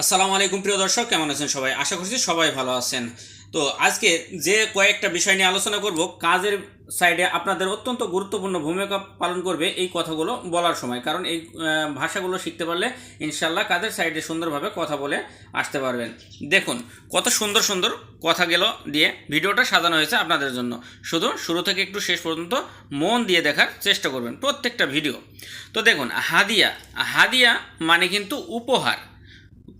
আসসালামু আলাইকুম প্রিয় দর্শক, কেমন আছেন সবাই? আশা করছি সবাই ভালো আছেন। তো আজকে যে কয়েকটা বিষয় নিয়ে আলোচনা করব, কাজের সাইডে আপনাদের অত্যন্ত গুরুত্বপূর্ণ ভূমিকা পালন করবে এই কথাগুলো বলার সময়। কারণ এই ভাষাগুলো শিখতে পারলে ইনশাল্লাহ কাজের সাইডে সুন্দরভাবে কথা বলে আসতে পারবেন। দেখুন কত সুন্দর সুন্দর কথাগুলো দিয়ে ভিডিওটা সাজানো হয়েছে আপনাদের জন্য। শুধু শুরু থেকে একটু শেষ পর্যন্ত মন দিয়ে দেখার চেষ্টা করবেন প্রত্যেকটা ভিডিও। তো দেখুন, হাদিয়া হাদিয়া মানে কিন্তু উপহার।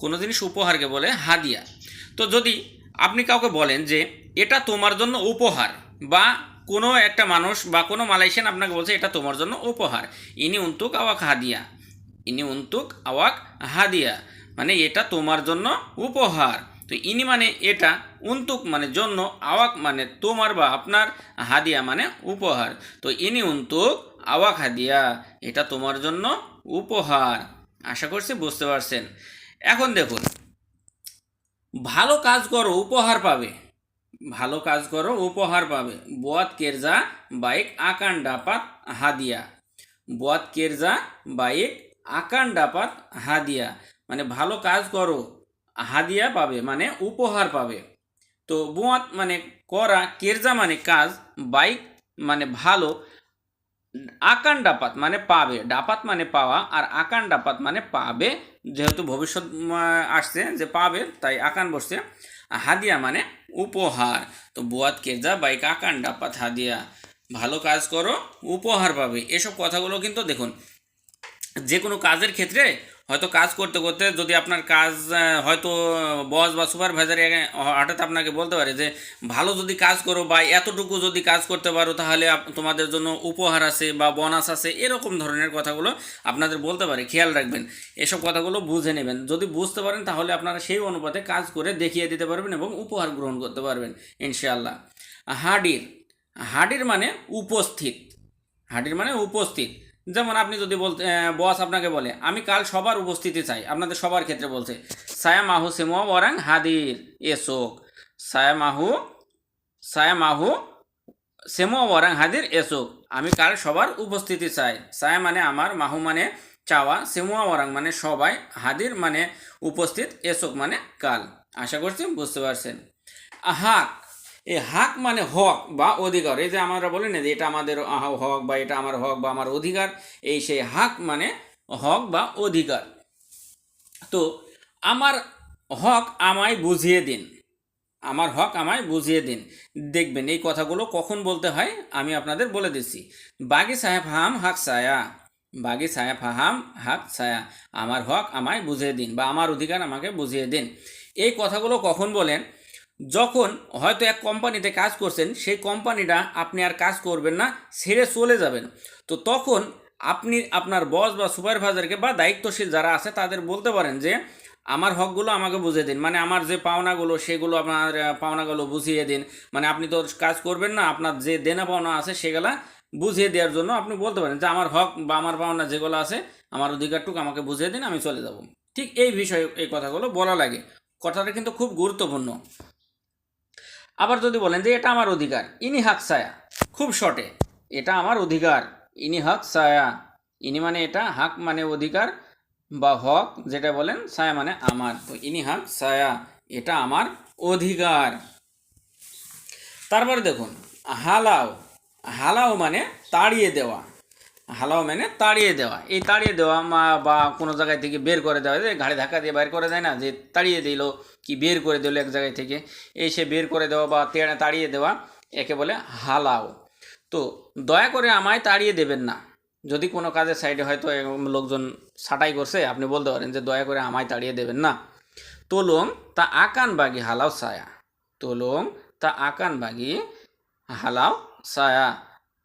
কোনো জিনিস উপহারকে বলে হাদিয়া। তো যদি আপনি কাউকে বলেন যে এটা তোমার জন্য উপহার, বা কোনো একটা মানুষ বা কোনো মালয়েশিয়ান আপনাকে বলছে এটা তোমার জন্য উপহার, ইনি উন্তুক আওয়াক হাদিয়া, ইনি উন্তুক আওয়াক হাদিয়া, মানে এটা তোমার জন্য উপহার। তো ইনি মানে এটা, উন্তুক মানে জন্য, আওয়াক মানে তোমার বা আপনার, হাদিয়া মানে উপহার। তো ইনি উন্তুক আওয়াক হাদিয়া, এটা তোমার জন্য উপহার। আশা করছি বুঝতে পারছেন। এখন দেখুন, ভালো কাজ করো উপহার পাবে, ভালো কাজ করো উপহার পাবে। বুয়াত কেরজা বাইক আকান ডাপাত হাদিয়া, বুয়াত কেরজা বাইক আকান ডাপাত হাদিয়া, মানে ভালো কাজ করো হাদিয়া পাবে মানে উপহার পাবে। তো বুয়াত মানে করা, কেরজা মানে কাজ, বাইক মানে ভালো, আকান ডাপাত মানে পাবে, ডাপাত মানে পাওয়া, আর আকান ডাপাত মানে পাবে। যেহেতু ভবিষ্যৎ আসছে যে পাবে, তাই আকান বসছে। হাদিয়া মানে উপহার। তো বুয়াত কেজা বাইক আকান ডাপাত হাদিয়া, ভালো কাজ করো উপহার পাবে। এসব কথাগুলো কিন্তু দেখুন, যে কোনো কাজের ক্ষেত্রে হয়তো কাজ করতে করতে যদি আপনার কাজ হয়তো বস বা সুপারভাইজার হঠাৎ আপনাকে বলতে পারে যে ভালো যদি কাজ করো বা এতটুকু যদি কাজ করতে পারো তাহলে তোমাদের জন্য উপহার আছে বা বোনাস আছে, এরকম ধরনের কথাগুলো আপনাদের বলতে পারে। খেয়াল রাখবেন, এসব কথাগুলো বুঝে নেবেন। যদি বুঝতে পারেন তাহলে আপনারা সেই অনুপাতে কাজ করে দেখিয়ে দিতে পারবেন এবং উপহার গ্রহণ করতে পারবেন ইনশাআল্লাহ। হাডির, হাডির মানে উপস্থিত, হাজির মানে উপস্থিত। যেমন আপনি যদি বলতে বস আপনাকে বলে আমি কাল সবার উপস্থিতি চাই, আপনাদের সবার ক্ষেত্রে বলছে, সায়া মাহু সেমুয়া ওয়ারাং হাদির এসোক, সায়া মাহু, সায়া মাহু সেমুয়া ওয়ারাং হাদির এসোক, আমি কাল সবার উপস্থিতি চাই। সায়া মানে আমার, মাহু মানে চাওয়া, সেমুয়া ওয়ারাং মানে সবাই, হাদির মানে উপস্থিত, এসোক মানে কাল। আশা করছি বুঝতে পারছেন। হাক, এই হাক মানে হক বা অধিকার। এই যে আমরা বলি না যে এটা আমাদের হক বা এটা আমার হক বা আমার অধিকার, এই সেই হাক মানে হক বা অধিকার। তো আমার হক আমায় বুঝিয়ে দিন, আমার হক আমায় বুঝিয়ে দিন। দেখবেন এই কথাগুলো কখন বলতে হয় আমি আপনাদের বলে দিচ্ছি। বাগি সাহেব হাম হাক সায়া, বাগি সাহেব হাম হাক সায়া, আমার হক আমায় বুঝিয়ে দিন বা আমার অধিকার আমাকে বুঝিয়ে দিন। এই কথাগুলো কখন বলেন? যখন হয়তো এক কোম্পানিতে কাজ করছেন, সেই কোম্পানিটা আপনি আর কাজ করবেন না, ছেড়ে চলে যাবেন। তো তখন আপনি আপনার বস বা সুপারভাইজারকে বা দায়িত্বশীল যারা আছে তাদের বলতে পারেন যে আমার হকগুলো আমাকে বুঝিয়ে দিন, মানে আমার যে পাওনাগুলো সেগুলো আপনার পাওনাগুলো বুঝিয়ে দিন। মানে আপনি তো কাজ করবেন না, আপনার যে দেনা পাওনা আছে সেগুলা বুঝিয়ে দেওয়ার জন্য আপনি বলতে পারেন যে আমার হক বা আমার পাওনা যেগুলো আছে, আমার অধিকারটুকু আমাকে বুঝিয়ে দিন, আমি চলে যাব। ঠিক এই বিষয়ে এই কথাগুলো বলা লাগে। কথাটা কিন্তু খুব গুরুত্বপূর্ণ। আবার যদি বলেন যে এটা আমার অধিকার, ইনি হাক সায়া, খুব শর্টে, এটা আমার অধিকার, ইনি হক সায়া, ইনি মানে এটা, হাক মানে অধিকার বা হক যেটা বলেন, সায়া মানে আমার। তো ইনি হক সায়া, এটা আমার অধিকার। তারপরে দেখুন, হালাও, হালাও মানে তাড়িয়ে দেওয়া, হালাও মানে তাড়িয়ে দেওয়া। এই তাড়িয়ে দেওয়া বা কোনো জায়গায় থেকে বের করে দেওয়া, যে ঘাড়ে ধাক্কা দিয়ে বের করে দেয় না, যে তাড়িয়ে দিল কি বের করে দিল এক জায়গায় থেকে, এই সে বের করে দেওয়া বা তাড়িয়ে দেওয়া, একে বলে হালাও। তো দয়া করে আমায় তাড়িয়ে দেবেন না। যদি কোনো কাজের সাইডে হয়তো লোকজন ছাঁটাই করছে, আপনি বলতে পারেন যে দয়া করে আমায় তাড়িয়ে দেবেন না। তোলং তা আকান বাগি হালাও সায়া, তোলং তা আকান বাগি হালাও সায়া,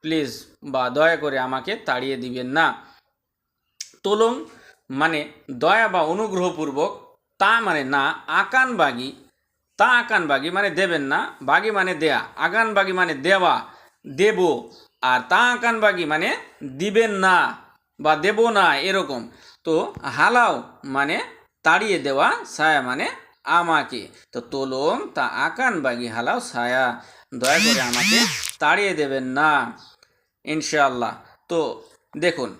প্লিজ বা দয়া করে আমাকে তাড়িয়ে দিবেন না। তোলং মানে দয়া বা অনুগ্রহপূর্বক, তা মানে না, আকান বাগি, তা আকান বাগি মানে দেবেন না, বাগি মানে দেয়া, আকান বাগি মানে দেওয়া, দেব, আর তা আকান বাগি মানে দিবেন না বা দেব না, এরকম। তো হালাও মানে তাড়িয়ে দেওয়া, ছায়া মানে আমাকে। তো তোলং তা আকান বাগি হালাও ছায়া, দয়া করে আমাকে তাড়িয়ে দেবেন না ইনশাআল্লাহ। তো দেখুন,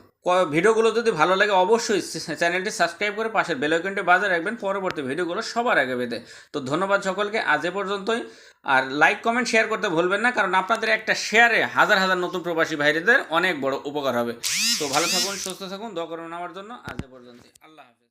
ভিডিওগুলো যদি ভালো লাগে অবশ্যই চ্যানেলটি সাবস্ক্রাইব করে পাশের বেল আইকনটি বাজিয়ে রাখবেন পরবর্তী ভিডিওগুলো সবার আগে পেতে। তো ধন্যবাদ সকলকে, আজ এ পর্যন্তই। আর লাইক কমেন্ট শেয়ার করতে ভুলবেন না, কারণ আপনাদের একটা শেয়ারে হাজার হাজার নতুন প্রবাসী ভাইদের অনেক বড় উপকার হবে। তো ভালো থাকুন, সুস্থ থাকুন, দোয়া করুন আমার জন্য। আজ এ পর্যন্তই, আল্লাহ হাফেজ।